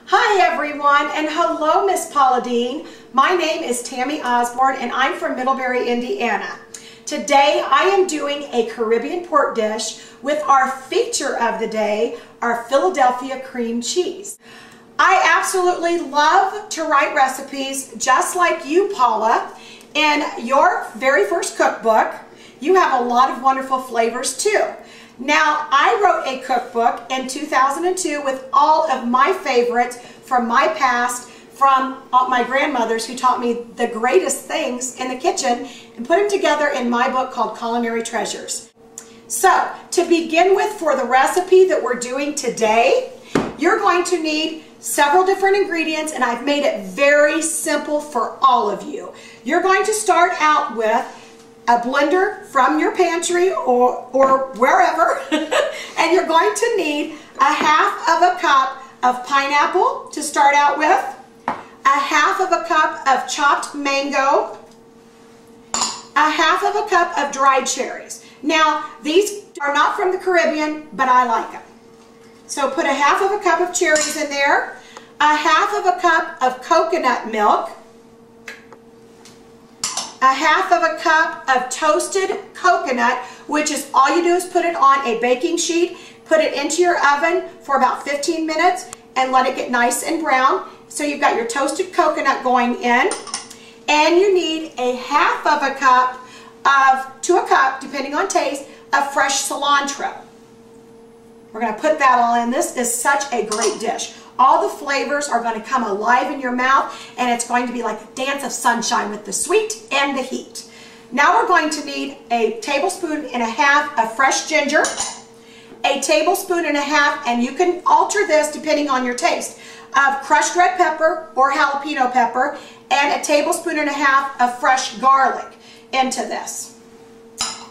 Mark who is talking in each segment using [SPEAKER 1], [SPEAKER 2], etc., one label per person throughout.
[SPEAKER 1] Hi everyone, and hello Miss Paula Dean. My name is Tammy Osborne and I'm from Middlebury, Indiana. Today I am doing a Caribbean pork dish with our feature of the day, our Philadelphia cream cheese. I absolutely love to write recipes just like you, Paula. In your very first cookbook, you have a lot of wonderful flavors too. Now, I wrote a cookbook in 2002 with all of my favorites from my past, from my grandmothers who taught me the greatest things in the kitchen, and put them together in my book called Culinary Treasures. So, to begin with, for the recipe that we're doing today, you're going to need several different ingredients, and I've made it very simple for all of you. You're going to start out with a blender from your pantry or wherever, and you're going to need a half of a cup of pineapple to start out with, a half of a cup of chopped mango, a half of a cup of dried cherries. Now, these are not from the Caribbean, but I like them. So put a half of a cup of cherries in there, a half of a cup of coconut milk, a half of a cup of toasted coconut, which is all you do is put it on a baking sheet, put it into your oven for about 15 minutes and let it get nice and brown. So you've got your toasted coconut going in, and you need a half of a cup to a cup, depending on taste, of fresh cilantro. We're going to put that all in. This is such a great dish. All the flavors are going to come alive in your mouth, and it's going to be like a dance of sunshine with the sweet and the heat. Now we're going to need a tablespoon and a half of fresh ginger, a tablespoon and a half, and you can alter this depending on your taste, of crushed red pepper or jalapeno pepper, and a tablespoon and a half of fresh garlic into this.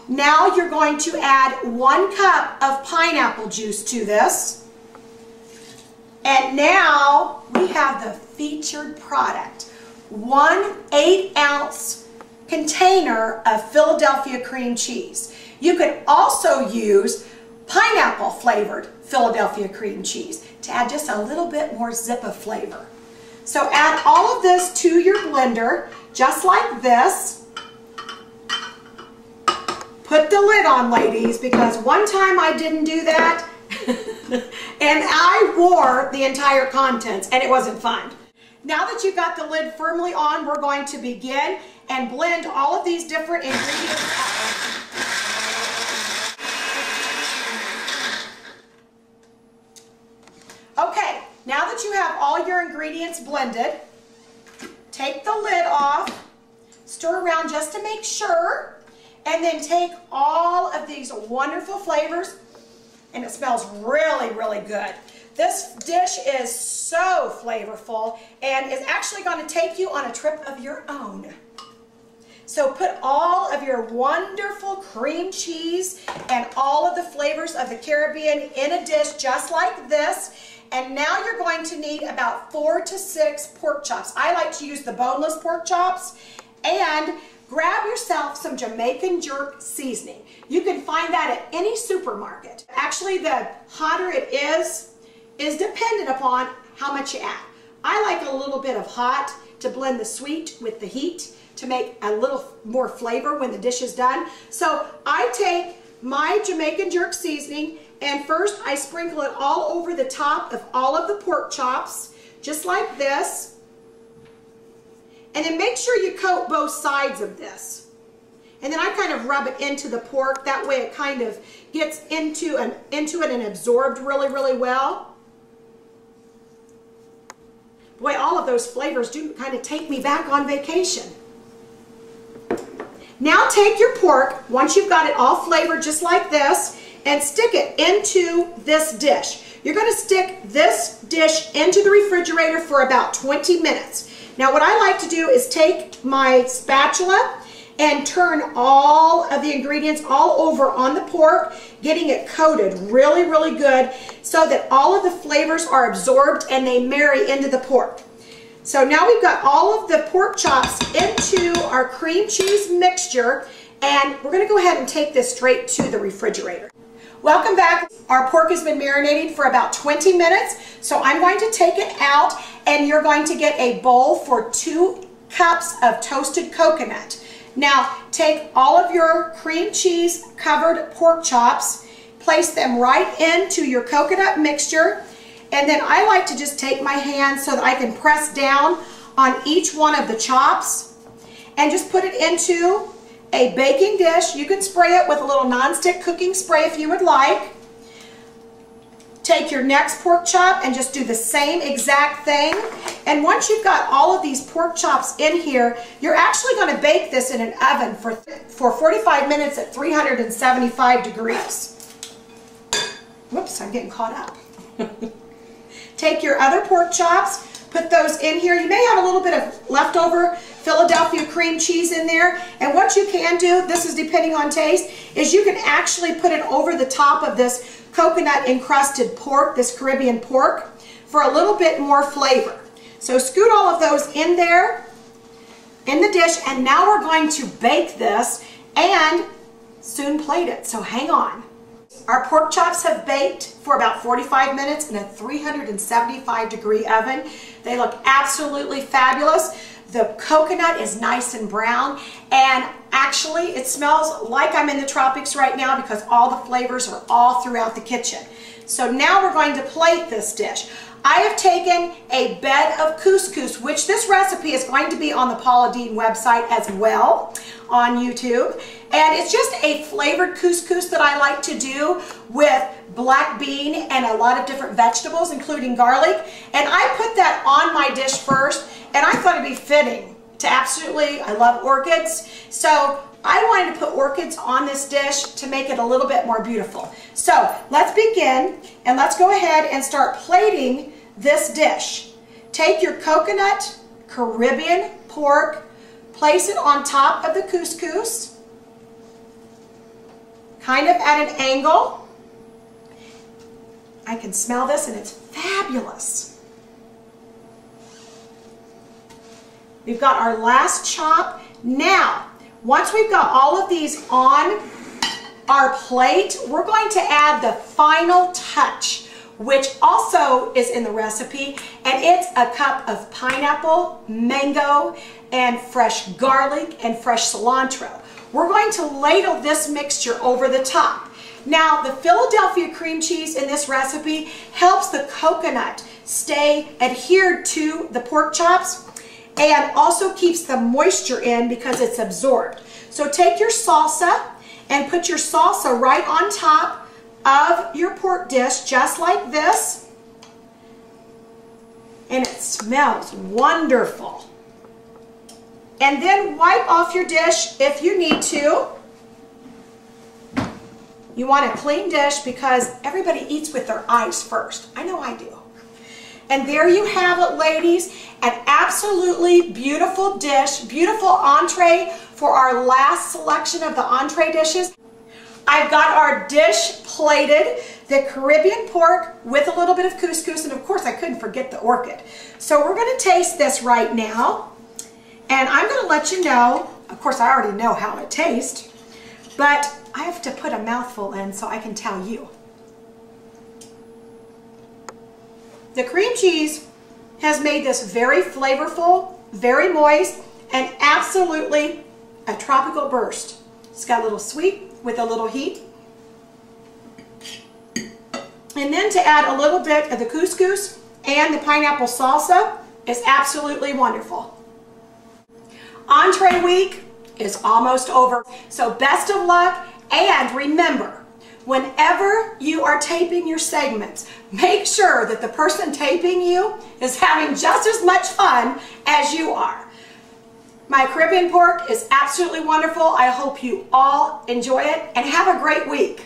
[SPEAKER 1] Now you're going to add 1 cup of pineapple juice to this. And now we have the featured product, 1 8-ounce container of Philadelphia cream cheese. You could also use pineapple flavored Philadelphia cream cheese to add just a little bit more zip of flavor. So add all of this to your blender, just like this. Put the lid on, ladies, because one time I didn't do that. And I wore the entire contents, and it wasn't fun. Now that you've got the lid firmly on, we're going to begin and blend all of these different ingredients. Okay, now that you have all your ingredients blended, take the lid off, stir around just to make sure, and then take all of these wonderful flavors. And it smells really, really good. This dish is so flavorful and is actually going to take you on a trip of your own. So put all of your wonderful cream cheese and all of the flavors of the Caribbean in a dish just like this. And now you're going to need about 4 to 6 pork chops. I like to use the boneless pork chops. And grab yourself some Jamaican jerk seasoning. You can find that at any supermarket. Actually, the hotter it is dependent upon how much you add. I like a little bit of hot to blend the sweet with the heat to make a little more flavor when the dish is done. So I take my Jamaican jerk seasoning, and first I sprinkle it all over the top of all of the pork chops, just like this. And then make sure you coat both sides of this. And then I kind of rub it into the pork. That way it kind of gets into it and absorbed really, really well. Boy, all of those flavors do kind of take me back on vacation. Now take your pork, once you've got it all flavored just like this, and stick it into this dish. You're going to stick this dish into the refrigerator for about 20 minutes. Now what I like to do is take my spatula and turn all of the ingredients all over on the pork, getting it coated really, really good so that all of the flavors are absorbed and they marry into the pork. So now we've got all of the pork chops into our cream cheese mixture, and we're going to go ahead and take this straight to the refrigerator. Welcome back. Our pork has been marinating for about 20 minutes, so I'm going to take it out, and you're going to get a bowl for 2 cups of toasted coconut. Now, take all of your cream cheese covered pork chops, place them right into your coconut mixture, and then I like to just take my hand so that I can press down on each one of the chops and just put it into a baking dish. You can spray it with a little nonstick cooking spray if you would like. Take your next pork chop and just do the same exact thing. And once you've got all of these pork chops in here, you're actually going to bake this in an oven for 45 minutes at 375 degrees. Whoops, I'm getting caught up. Take your other pork chops, put those in here. You may have a little bit of leftover Philadelphia cream cheese in there. And what you can do, this is depending on taste, is you can actually put it over the top of this coconut encrusted pork, this Caribbean pork, for a little bit more flavor. So scoot all of those in there, in the dish, and now we're going to bake this and soon plate it, so hang on. Our pork chops have baked for about 45 minutes in a 375 degree oven. They look absolutely fabulous. The coconut is nice and brown, and actually it smells like I'm in the tropics right now because all the flavors are all throughout the kitchen. So now we're going to plate this dish. I have taken a bed of couscous, which this recipe is going to be on the Paula Deen website as well on YouTube. And it's just a flavored couscous that I like to do with black bean and a lot of different vegetables, including garlic. And I put that on my dish first, and I thought it'd be fitting to I love orchids. So I wanted to put orchids on this dish to make it a little bit more beautiful. So let's begin, and let's go ahead and start plating this dish. Take your coconut Caribbean pork, place it on top of the couscous, kind of at an angle. I can smell this, and it's fabulous. We've got our last chop. Now, once we've got all of these on our plate, we're going to add the final touch, which also is in the recipe, and it's a cup of pineapple, mango, and fresh garlic and fresh cilantro. We're going to ladle this mixture over the top. Now, the Philadelphia cream cheese in this recipe helps the coconut stay adhered to the pork chops and also keeps the moisture in because it's absorbed. So take your salsa and put your salsa right on top of your pork dish, just like this. And it smells wonderful. And then wipe off your dish if you need to. You want a clean dish because everybody eats with their eyes first. I know I do. And there you have it, ladies, an absolutely beautiful dish, beautiful entree for our last selection of the entree dishes. I've got our dish plated, the Caribbean pork with a little bit of couscous, and of course I couldn't forget the orchid. So we're going to taste this right now, and I'm going to let you know, of course I already know how it tastes, but I have to put a mouthful in so I can tell you. The cream cheese has made this very flavorful, very moist, and absolutely a tropical burst. It's got a little sweet with a little heat. And then to add a little bit of the couscous and the pineapple salsa is absolutely wonderful. Entree week is almost over, so best of luck, and remember, whenever you are taping your segments, make sure that the person taping you is having just as much fun as you are. My Caribbean pork is absolutely wonderful. I hope you all enjoy it and have a great week.